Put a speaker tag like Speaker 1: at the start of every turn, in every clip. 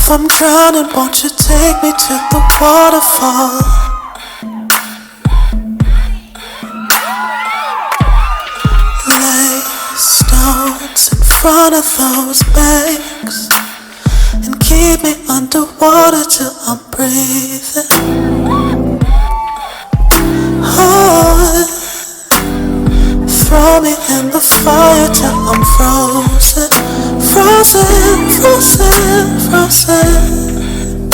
Speaker 1: If I'm drowning, won't you take me to the waterfall? Lay stones in front of those banks and keep me underwater till I'm breathing. Oh, throw me in the fire till I'm frozen. Frozen, frozen, frozen.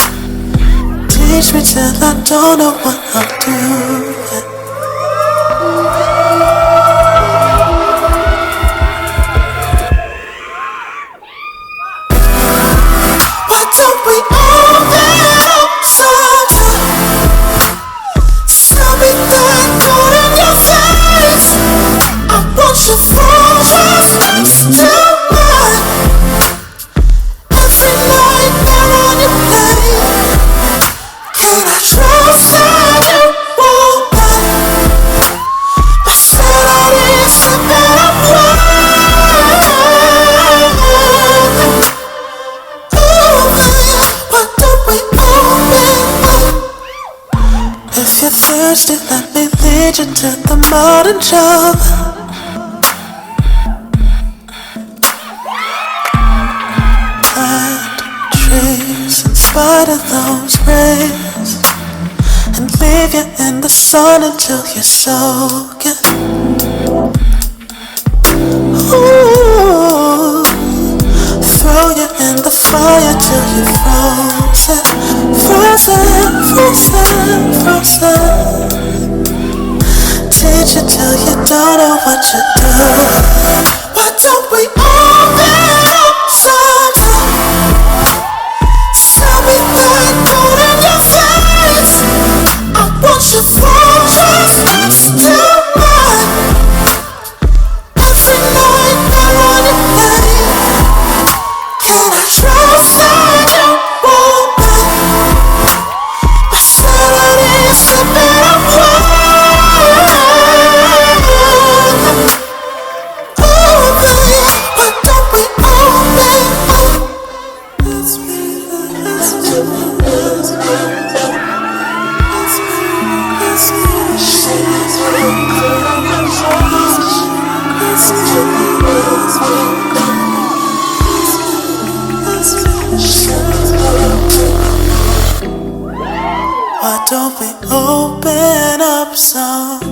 Speaker 1: Teach me till I don't know what I'm doing. Why don't we open up sometime? Tell me that thought in your face. I want you frozen next to mine. Every night they're on your plate. Can I trust that you won't lie? I said I didn't slip and I'm crying. Ooh, why don't we open up? If you're thirsty, let me lead you to the modern job. In spite of those rays, and leave you in the sun until you're soaking. Ooh, throw you in the fire till you're frozen. Frozen, frozen, frozen. Teach you till you don't know what you're doing. Why don't we open up sometime? Tell me that thought in your face. I want you frozen next to mine. Every night they're on your plate. Can I trust that you won't lie? I said I didn't slip and I'm crying. Oh baby, why don't we open up? Let's be. Why don't we open up some?